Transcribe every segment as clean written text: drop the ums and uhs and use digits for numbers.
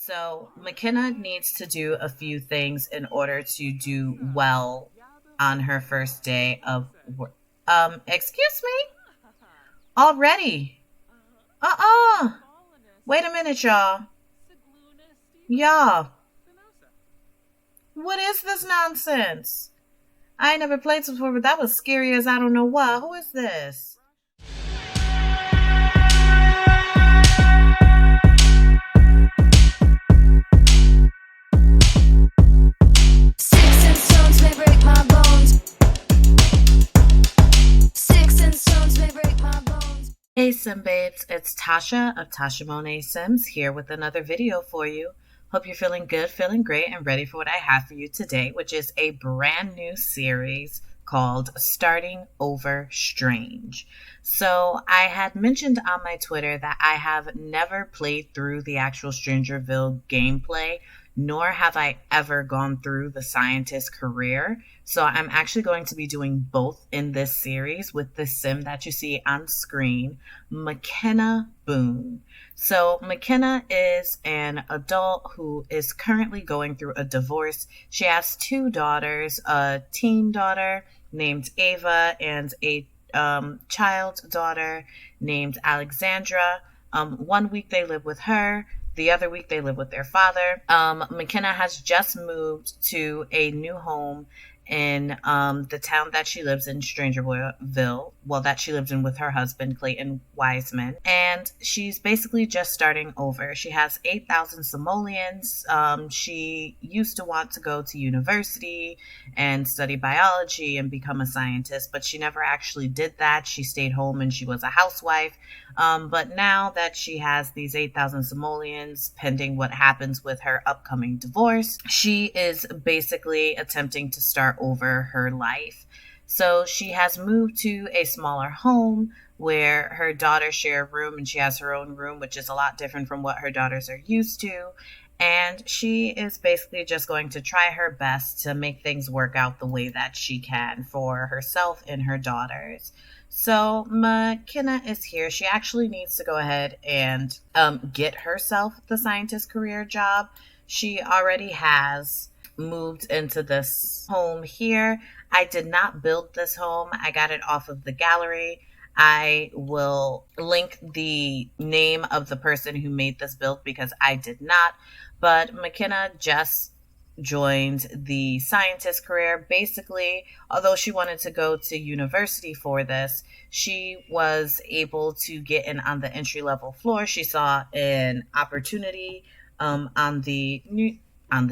So McKenna needs to do a few things in order to do well on her first day of work. Excuse me? Already? Uh-uh. Wait a minute, y'all. Y'all, what is this nonsense? I ain't never played this before, but that was scary as I don't know what. Who is this? Sticks and stones may break my bones. Sticks and stones may break my bones. Hey Sim Babes, it's Tasha of Tasha Monet Sims here with another video for you. Hope you're feeling good, feeling great, and ready for what I have for you today, which is a brand new series called Starting Over Strange. So I had mentioned on my Twitter that I have never played through the actual Strangerville gameplay, nor have I ever gone through the scientist career. So I'm actually going to be doing both in this series with the sim that you see on screen, McKenna Boone. So McKenna is an adult who is currently going through a divorce. She has two daughters, a teen daughter named Ava and a child daughter named Alexandra. 1 week they live with her. The other week they live with their father. McKenna has just moved to a new home in the town that she lives in, Strangerville. Well, that she lives in with her husband, Clayton Wiseman. And she's basically just starting over. She has 8,000 simoleons. She used to want to go to university and study biology and become a scientist, but she never actually did that. She stayed home and she was a housewife. But now that she has these 8,000 simoleons, pending what happens with her upcoming divorce, she is basically attempting to start over her life. So she has moved to a smaller home where her daughters share a room and she has her own room, which is a lot different from what her daughters are used to. And she is basically just going to try her best to make things work out the way that she can for herself and her daughters. So McKenna is here. She actually needs to go ahead and get herself the scientist career job. She already has moved into this home here. I did not build this home. I got it off of the gallery. I will link the name of the person who made this build because I did not. But McKenna just joined the scientist career. Basically, although she wanted to go to university for this, she was able to get in on the entry level floor. She saw an opportunity on the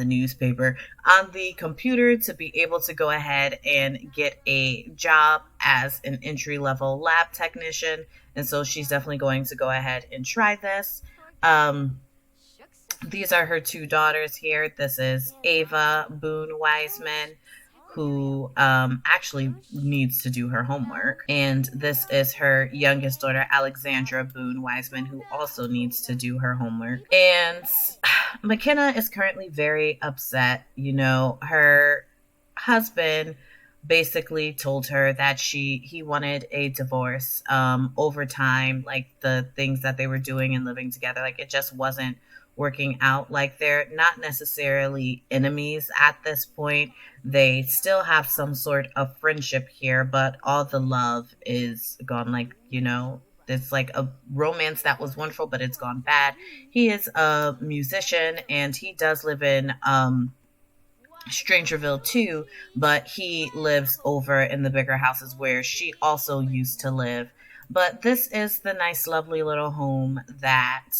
newspaper, on the computer, to be able to go ahead and get a job as an entry level lab technician. And so she's definitely going to go ahead and try this. These are her two daughters here. This is Ava Boone Wiseman, who actually needs to do her homework. And this is her youngest daughter, Alexandra Boone Wiseman, who also needs to do her homework. And McKenna is currently very upset. You know, her husband basically told her that he wanted a divorce over time. Like, the things that they were doing and living together, like, it just wasn't working out. Like, they're not necessarily enemies at this point. They still have some sort of friendship here, but all the love is gone. Like, you know, it's like a romance that was wonderful, but it's gone bad. He is a musician and he does live in Strangerville too, but he lives over in the bigger houses where she also used to live. But this is the nice, lovely little home that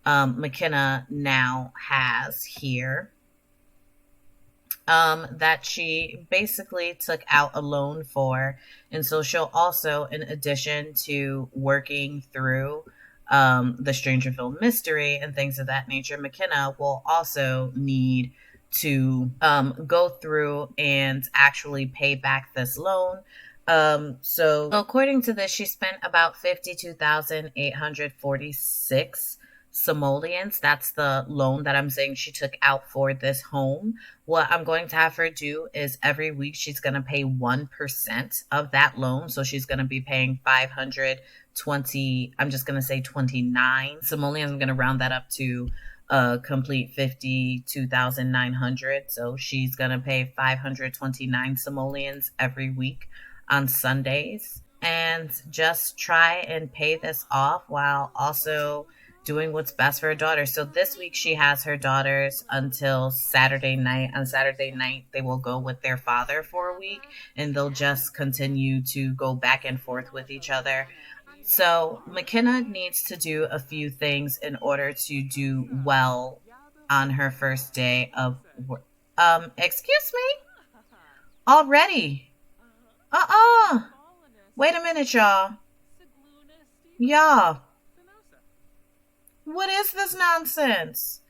McKenna now has here, that she basically took out a loan for. And so she'll also, in addition to working through the Strangerville mystery and things of that nature, McKenna will also need to go through and actually pay back this loan. So according to this, she spent about 52,846 simoleons. That's the loan that I'm saying she took out for this home. What I'm going to have her do is every week she's going to pay 1% of that loan. So she's going to be paying 520, I'm just going to say 29 simoleons. I'm going to round that up to a complete 52,900. So she's going to pay 529 simoleons every week on Sundays and just try and pay this off while also doing what's best for her daughter. So this week she has her daughters until Saturday night. On Saturday night, they will go with their father for a week and they'll just continue to go back and forth with each other. So McKenna needs to do a few things in order to do well on her first day of work. Excuse me? Already? Uh-uh. Wait a minute, y'all. Y'all. What is this nonsense?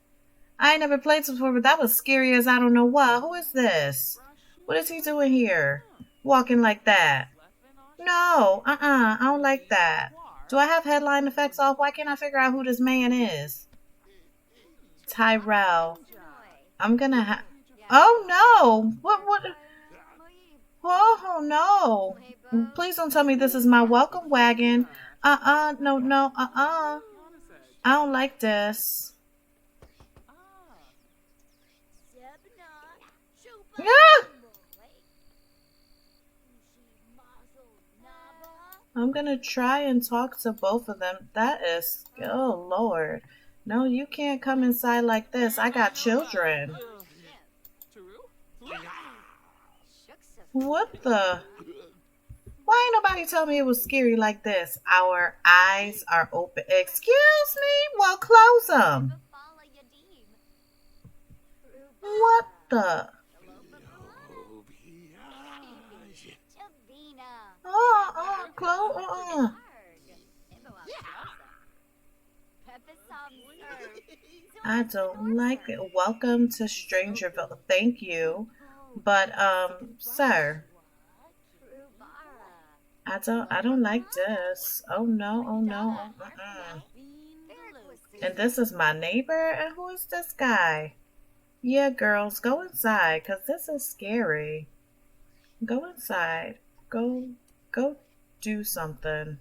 I ain't never played this before, but that was scary as I don't know what. Who is this? What is he doing here? Walking like that? No, I don't like that. Do I have headline effects off? Why can't I figure out who this man is? Tyrell. I'm gonna have... Oh, no. What? Oh, no. Please don't tell me this is my welcome wagon. No, I don't like this. Yeah! I'm gonna try and talk to both of them. That is... Oh, Lord. No, you can't come inside like this. I got children. What the... Why ain't nobody tell me it was scary like this? Our eyes are open. Excuse me? Well, close them. What the... Close. I don't like it. Welcome to Strangerville. Thank you. But, sir, I don't like this. Oh no, oh no. And this is my neighbor? And who is this guy? Yeah, girls, go inside, because this is scary. Go inside. Go do something.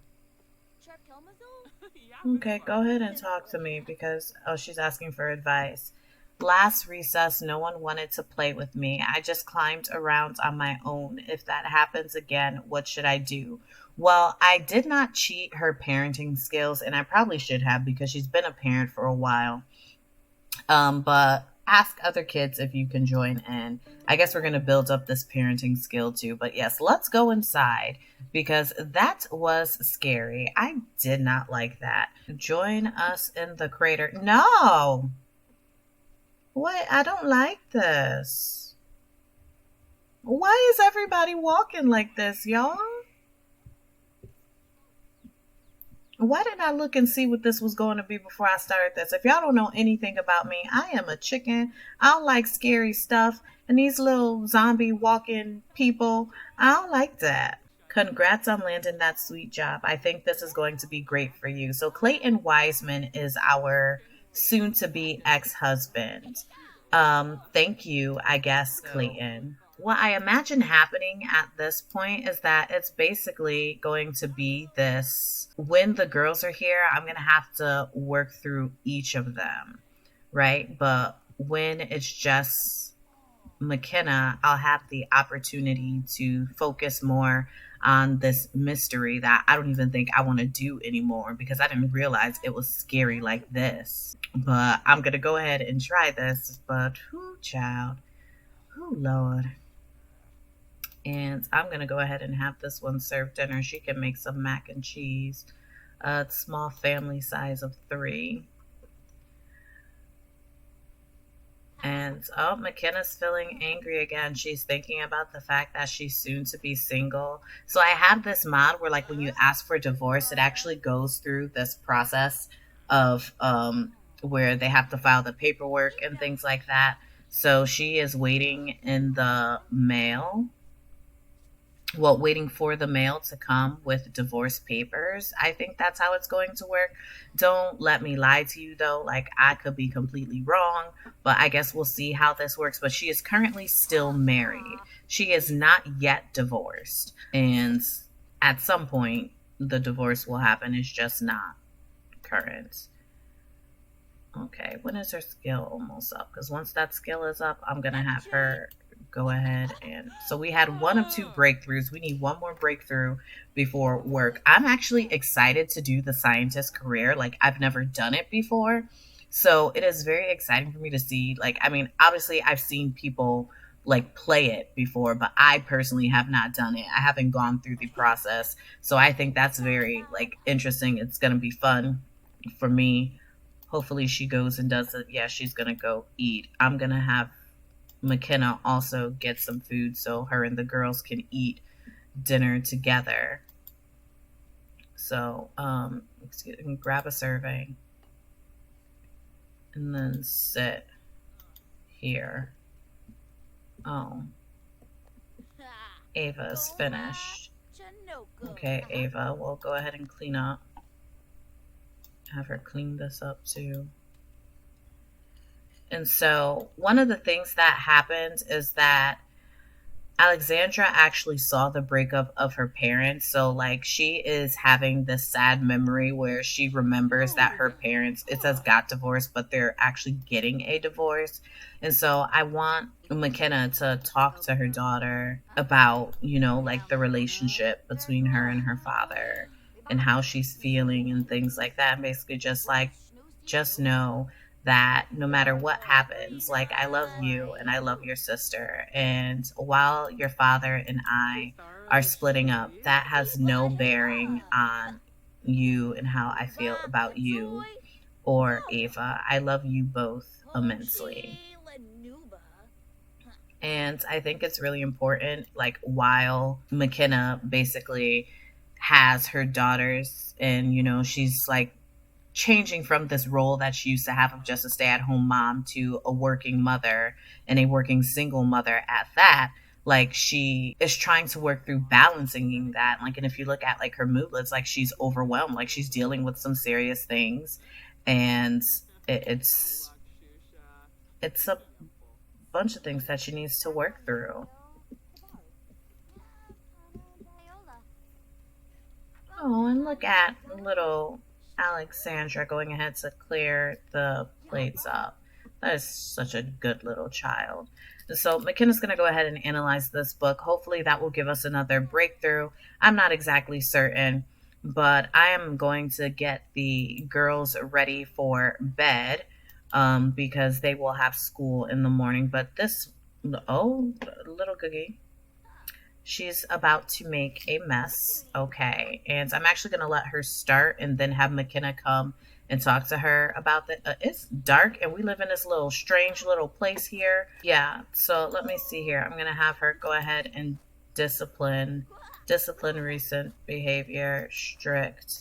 Okay, go ahead and talk to me because, oh, she's asking for advice. Last recess, no one wanted to play with me. I just climbed around on my own. If that happens again, what should I do? Well, I did not cheat her parenting skills, and I probably should have because she's been a parent for a while. But ask other kids if you can join in. I guess we're going to build up this parenting skill too. But yes, let's go inside because that was scary. I did not like that. Join us in the crater. No! What? I don't like this. Why is everybody walking like this, y'all? Why didn't I look and see what this was going to be before I started this? If y'all don't know anything about me, I am a chicken. I don't like scary stuff. And these little zombie walking people, I don't like that. Congrats on landing that sweet job. I think this is going to be great for you. So Clayton Wiseman is our soon-to-be ex-husband. Thank you, I guess, Clayton. What I imagine happening at this point is that it's basically going to be this. When the girls are here, I'm going to have to work through each of them, right? But when it's just McKenna, I'll have the opportunity to focus more on this mystery that I don't even think I want to do anymore because I didn't realize it was scary like this. But I'm going to go ahead and try this. But whoo, child. Whoo, Lord. And I'm going to go ahead and have this one serve dinner. She can make some mac and cheese. A small family size of 3. And, oh, McKenna's feeling angry again. She's thinking about the fact that she's soon to be single. So I have this mod where, like, when you ask for divorce, it actually goes through this process of where they have to file the paperwork and things like that. So she is waiting in the mail. Well, waiting for the mail to come with divorce papers. I think that's how it's going to work. Don't let me lie to you, though. Like, I could be completely wrong, but I guess we'll see how this works. But she is currently still married. She is not yet divorced. And at some point, the divorce will happen. It's just not current. Okay, when is her skill almost up? Because once that skill is up, I'm going to have her go ahead and... So we had one of two breakthroughs. We need one more breakthrough before work. I'm actually excited to do the scientist career. Like, I've never done it before. So it is very exciting for me to see. Like, I mean, obviously, I've seen people like play it before, but I personally have not done it. I haven't gone through the process. So I think that's very like interesting. It's going to be fun for me. Hopefully she goes and does it. Yeah, she's gonna go eat. I'm gonna have McKenna also get some food so her and the girls can eat dinner together. So, excuse me, grab a serving and then sit here. Oh, Ava's finished. Okay, Ava, we'll go ahead and clean up. Have her clean this up too. And so, one of the things that happened is that Alexandra actually saw the breakup of her parents. So, like, she is having this sad memory where she remembers that her parents, it says got divorced, but they're actually getting a divorce. And so, I want McKenna to talk to her daughter about, you know, like the relationship between her and her father and how she's feeling and things like that. And basically, just like, just know that no matter what happens, like I love you and I love your sister. And while your father and I are splitting up, that has no bearing on you and how I feel about you or Ava. I love you both immensely. And I think it's really important, like, while McKenna basically has her daughters and, you know, she's like changing from this role that she used to have of just a stay-at-home mom to a working mother and a working single mother at that. Like, she is trying to work through balancing that. Like, and if you look at like her mood, it's like she's overwhelmed, like she's dealing with some serious things. And it's a bunch of things that she needs to work through. Oh, and look at little Alexandra going ahead to clear the plates up. That is such a good little child. So McKenna's going to go ahead and analyze this book. Hopefully that will give us another breakthrough. I'm not exactly certain, but I am going to get the girls ready for bed, because they will have school in the morning. But this, oh, little Googie, she's about to make a mess. Okay. And I'm actually going to let her start and then have McKenna come and talk to her about that. It's dark and we live in this little strange little place here. Yeah. So let me see here. I'm going to have her go ahead and discipline recent behavior, strict,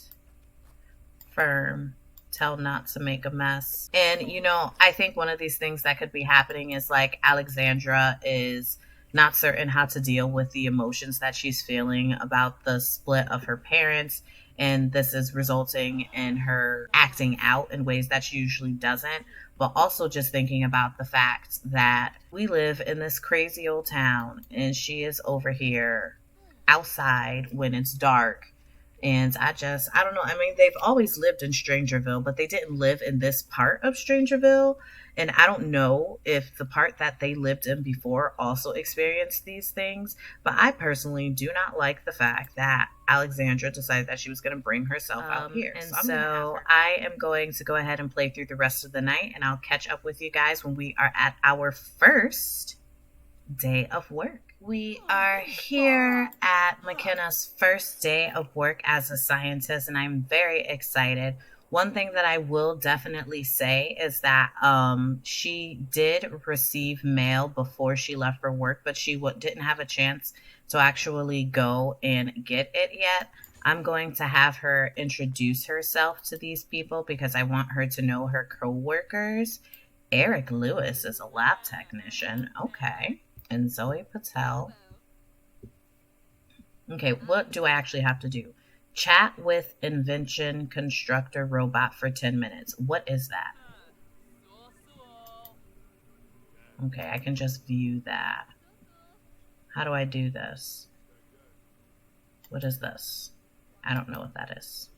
firm, tell not to make a mess. And, you know, I think one of these things that could be happening is like Alexandra is not certain how to deal with the emotions that she's feeling about the split of her parents. And this is resulting in her acting out in ways that she usually doesn't. But also just thinking about the fact that we live in this crazy old town and she is over here outside when it's dark. And I don't know. I mean, they've always lived in Strangerville, but they didn't live in this part of Strangerville. And I don't know if the part that they lived in before also experienced these things. But I personally do not like the fact that Alexandra decided that she was going to bring herself out here. And so I am going to go ahead and play through the rest of the night, and I'll catch up with you guys when we are at our first day of work. We are here at McKenna's first day of work as a scientist, and I'm very excited. One thing that I will definitely say is that she did receive mail before she left for work, but she didn't have a chance to actually go and get it yet. I'm going to have her introduce herself to these people because I want her to know her coworkers. Eric Lewis is a lab technician. Okay. And Zoe Patel. Okay, what do I actually have to do? Chat with invention constructor robot for 10 minutes. What is that? Okay, I can just view that. How do I do this? What is this? I don't know what that is.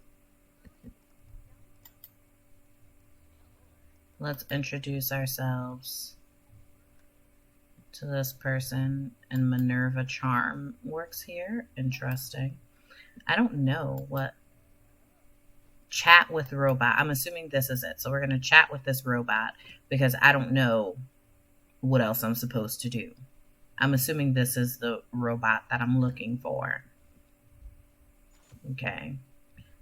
Let's introduce ourselves to this person. And Minerva Charm works here. Interesting. I don't know what. Chat with robot. I'm assuming this is it. So we're going to chat with this robot because I don't know what else I'm supposed to do. I'm assuming this is the robot that I'm looking for. Okay.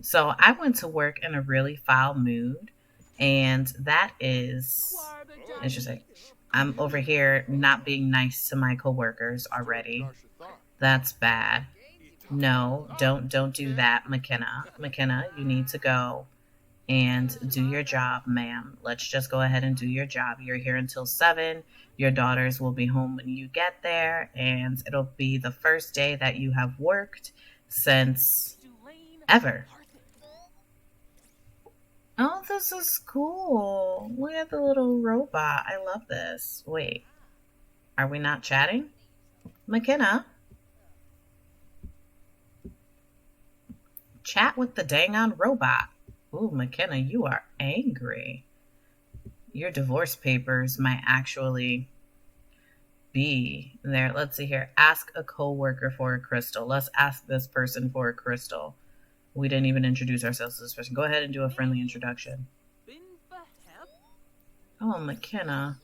So I went to work in a really foul mood, and that is interesting. I'm over here not being nice to my coworkers already. That's bad. No, don't do that, McKenna. McKenna, you need to go and do your job, ma'am. Let's just go ahead and do your job. You're here until 7. Your daughters will be home when you get there, and it'll be the first day that you have worked since ever. Oh, this is cool. Look at the little robot. I love this. Wait, are we not chatting? McKenna? Chat with the dang on robot. Ooh, McKenna, you are angry. Your divorce papers might actually be there. Let's see here. Ask a coworker for a crystal. Let's ask this person for a crystal. We didn't even introduce ourselves to this person. Go ahead and do a friendly introduction. Oh, McKenna.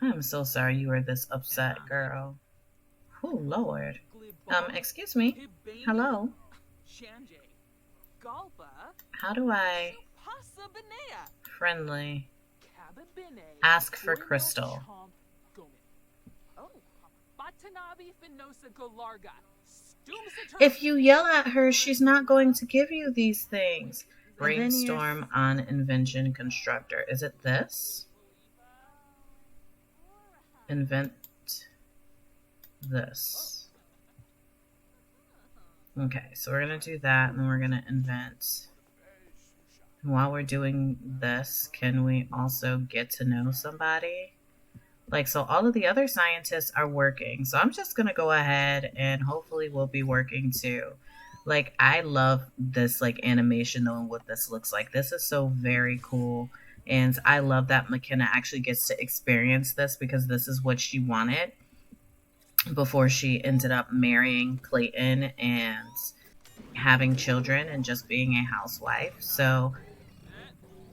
I'm so sorry you were this upset, girl. Oh, Lord. Excuse me. Hello. How do I friendly ask for crystal? If you yell at her, she's not going to give you these things. Brainstorm on invention constructor. Is it this? Invent this. Okay, so we're going to do that, and then we're going to invent. And while we're doing this, can we also get to know somebody? Like, so all of the other scientists are working. So I'm just going to go ahead and hopefully we'll be working too. Like, I love this, like, animation though and what this looks like. This is so very cool. And I love that McKenna actually gets to experience this because this is what she wanted before she ended up marrying Clayton and having children and just being a housewife. So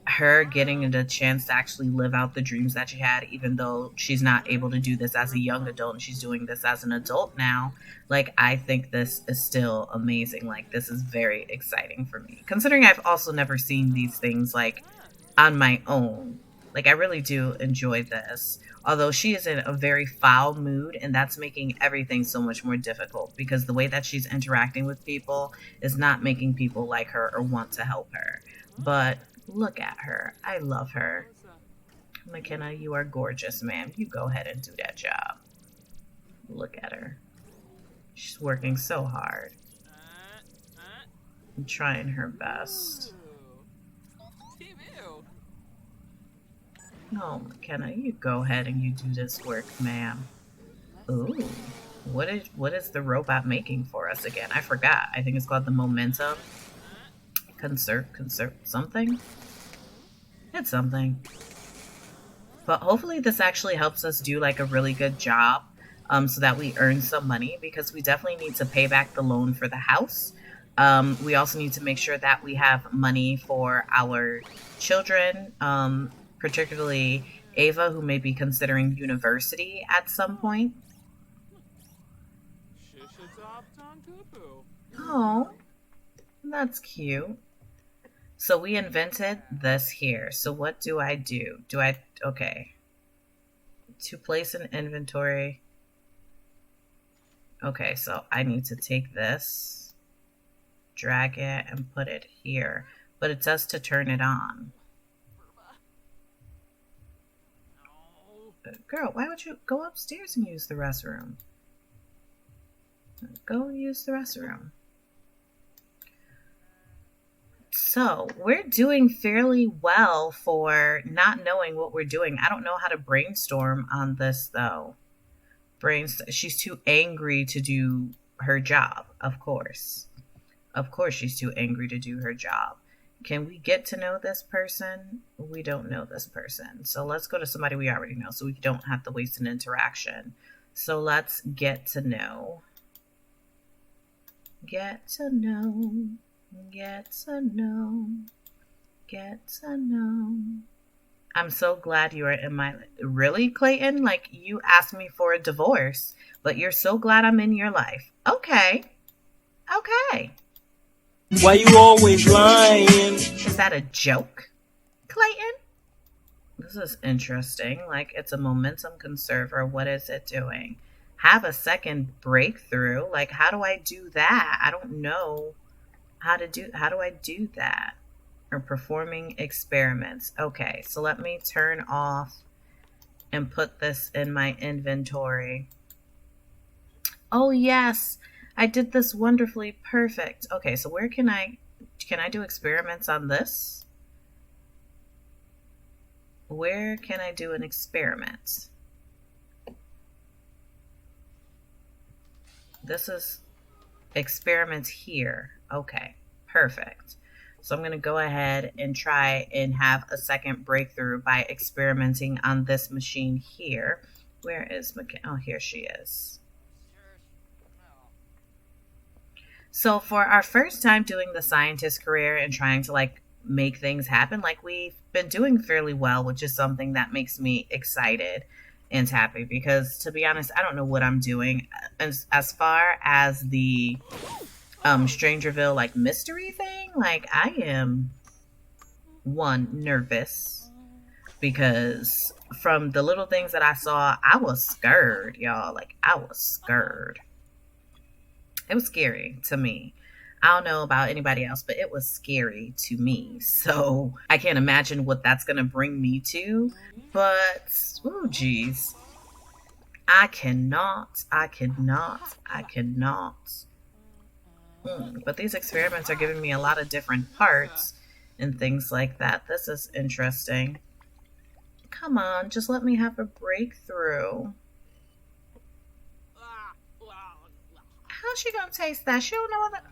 her getting the chance to actually live out the dreams that she had, even though she's not able to do this as a young adult and she's doing this as an adult now, like, I think this is still amazing. Like, this is very exciting for me, considering I've also never seen these things, like, on my own. Like, I really do enjoy this. Although she is in a very foul mood, and that's making everything so much more difficult because the way that she's interacting with people is not making people like her or want to help her. But look at her. I love her. McKenna, you are gorgeous, ma'am. You go ahead and do that job. Look at her. She's working so hard and trying her best. No, McKenna, you go ahead and you do this work, ma'am. Ooh, what is the robot making for us again? I forgot. I think it's called the momentum. Conserve something? It's something. But hopefully this actually helps us do like a really good job so that we earn some money because we definitely need to pay back the loan for the house. We also need to make sure that we have money for our children, particularly Ava, who may be considering university at some point. Oh, that's cute. So we invented this here. So what do? Okay. To place an inventory. Okay, so I need to take this, drag it, and put it here. But it says to turn it on. Girl, why would you go upstairs and use the restroom? Go use the restroom. So we're doing fairly well for not knowing what we're doing. I don't know how to brainstorm on this though. She's too angry to do her job, of course. Of course she's too angry to do her job. Can we get to know this person? We don't know this person. So let's go to somebody we already know so we don't have to waste an interaction. So let's get to know. Get to know. Get to know. Get to know. I'm so glad you are in my... Really, Clayton? Like, you asked me for a divorce, but you're so glad I'm in your life. Okay. Okay. Why you always lying? Is that a joke, Clayton? This is interesting. Like, it's a momentum conserver. What is it doing? Have a second breakthrough. Like, how do I do that? I don't know how do I do that? Or performing experiments. Okay, so let me turn off and put this in my inventory. Oh yes, I did this wonderfully. Perfect. Okay, so where can I do experiments on this? Where can I do an experiment? This is experiments here. Okay, perfect. So I'm going to go ahead and try and have a second breakthrough by experimenting on this machine here. Where is McKenna? Oh, here she is. So for our first time doing the scientist career and trying to like make things happen, like we've been doing fairly well, which is something that makes me excited and happy because to be honest, I don't know what I'm doing as far as the Strangerville like mystery thing. Like I am nervous because from the little things that I saw, I was scared, y'all. Like I was scared. It was scary to me. I don't know about anybody else, but it was scary to me. So I can't imagine what that's going to bring me to. But, oh, geez. I cannot. But these experiments are giving me a lot of different parts and things like that. This is interesting. Come on, just let me have a breakthrough. How's she gonna taste that? She don't know what that...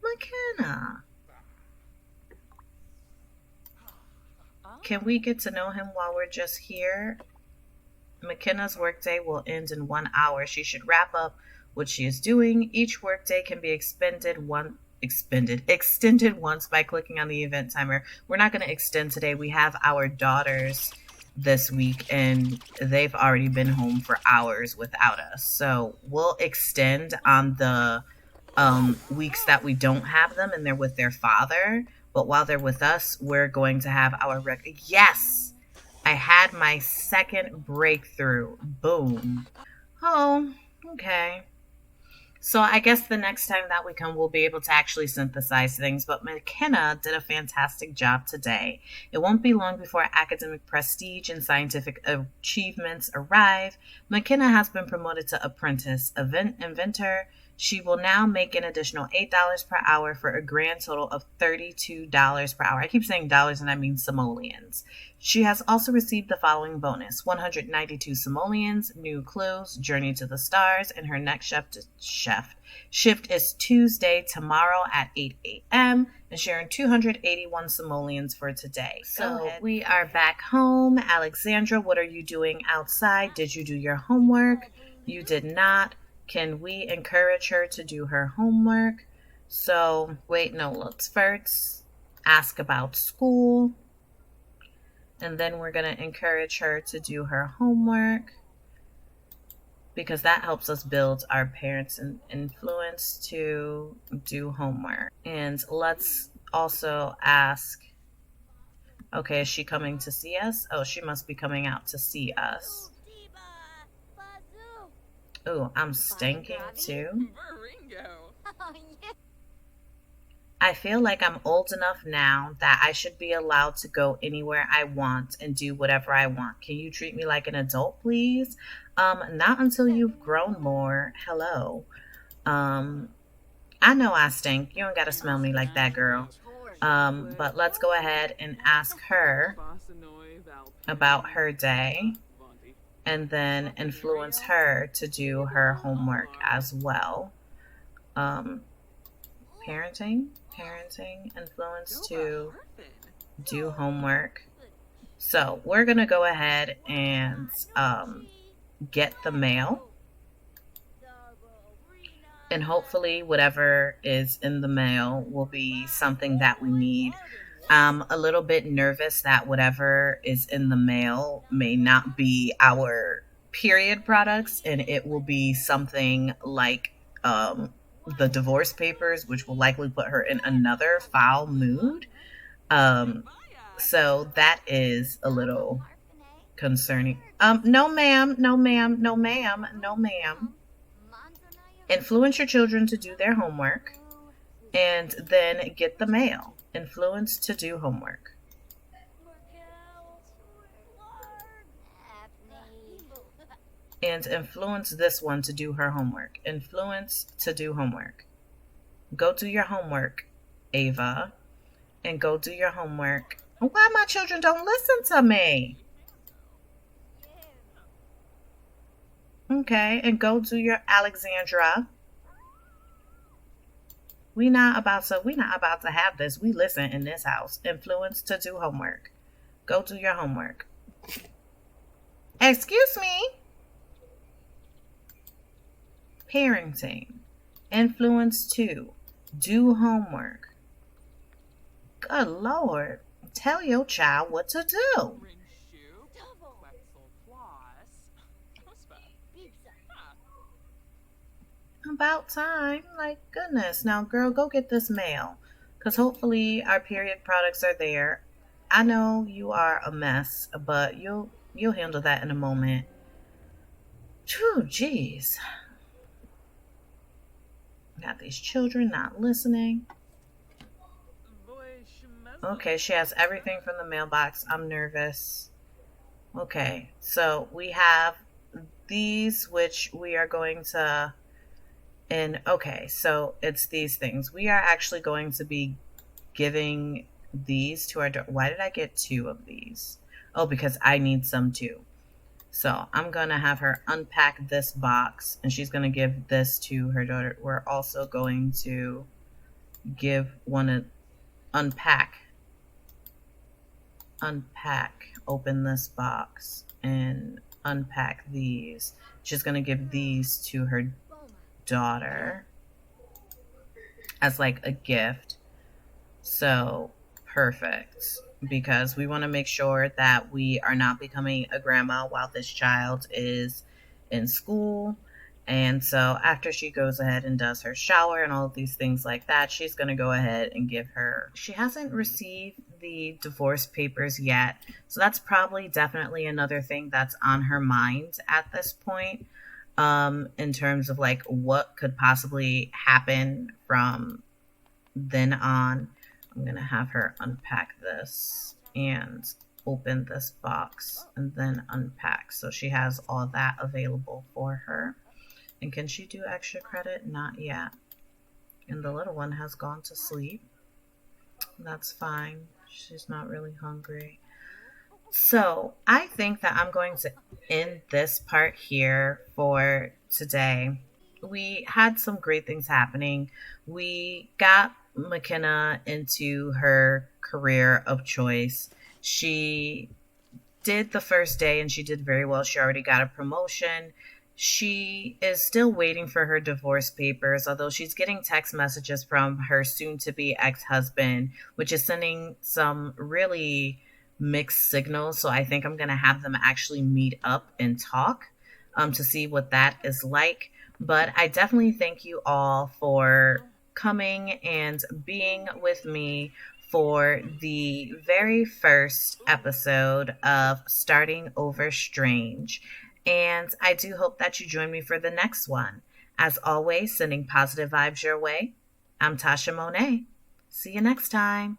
McKenna. Can we get to know him while we're just here? McKenna's workday will end in 1 hour. She should wrap up what she is doing. Each workday can be extended once by clicking on the event timer. We're not going to extend today. We have our daughters this week and they've already been home for hours without us. So we'll extend on the weeks that we don't have them and they're with their father. But while they're with us, we're going to have our yes! I had my second breakthrough. Boom. Oh, okay. So I guess the next time that we come, we'll be able to actually synthesize things. But McKenna did a fantastic job today. It won't be long before academic prestige and scientific achievements arrive. McKenna has been promoted to apprentice inventor. She will now make an additional $8 per hour for a grand total of $32 per hour. I keep saying dollars and I mean simoleons. She has also received the following bonus: 192 simoleons, new clothes, journey to the stars, and her next shift is Tuesday, tomorrow at 8 a.m. and she earned 281 simoleons for today. So we are back home. Alexandra, what are you doing outside? Did you do your homework? You did not. Can we encourage her to do her homework? So, wait, no, let's first ask about school. And then we're going to encourage her to do her homework because that helps us build our parents' influence to do homework. And let's also ask, okay, is she coming to see us? Oh, she must be coming out to see us. Oh, I'm stinking too. I feel like I'm old enough now that I should be allowed to go anywhere I want and do whatever I want. Can you treat me like an adult, please? Not until you've grown more. Hello. I know I stink. You don't gotta smell me like that, girl. But let's go ahead and ask her about her day and then influence her to do her homework as well. Parenting. Parenting, influence to do homework. So we're going to go ahead and get the mail. And hopefully whatever is in the mail will be something that we need. I'm a little bit nervous that whatever is in the mail may not be our period products and it will be something like the divorce papers, which will likely put her in another foul mood. Um, so that is a little concerning. No, ma'am, no, ma'am, no, ma'am, no, ma'am. Influence your children to do their homework and then get the mail. Influence to do homework. And influence this one to do her homework. Influence to do homework. Go do your homework, Ava. And go do your homework. Why my children don't listen to me? Okay, and go do your Alexandra. We not about to have this. We listen in this house. Influence to do homework. Go do your homework. Excuse me. Parenting. Influence to do homework. Good Lord. Tell your child what to do. About time. Like, goodness. Now, girl, go get this mail. Because hopefully our period products are there. I know you are a mess, but you'll handle that in a moment. Phew, jeez. Got these children not listening. Okay, she has everything from the mailbox. I'm nervous. Okay, so we have these, which we are going to... And okay, so it's these things. We are actually going to be giving these to our daughter. Why did I get 2 of these? Oh, because I need some too. So I'm going to have her unpack this box and she's going to give this to her daughter. We're also going to unpack, open this box and unpack these. She's going to give these to her daughter as like a gift. So perfect, because we want to make sure that we are not becoming a grandma while this child is in school. And so after she goes ahead and does her shower and all of these things like that, she's going to go ahead and give her... She hasn't received the divorce papers yet, so that's probably definitely another thing that's on her mind at this point. In terms of like what could possibly happen from then on. I'm going to have her unpack this and open this box and then unpack. So she has all that available for her. And can she do extra credit? Not yet. And the little one has gone to sleep. That's fine. She's not really hungry. So I think that I'm going to end this part here for today. We had some great things happening. We got McKenna into her career of choice. She did the first day and she did very well. She already got a promotion. She is still waiting for her divorce papers, although she's getting text messages from her soon-to-be ex-husband, which is sending some really mixed signals. So I think I'm going to have them actually meet up and talk to see what that is like. But I definitely thank you all for coming and being with me for the very first episode of Starting Over Strange. And I do hope that you join me for the next one. As always, sending positive vibes your way. I'm Tasha Monet. See you next time.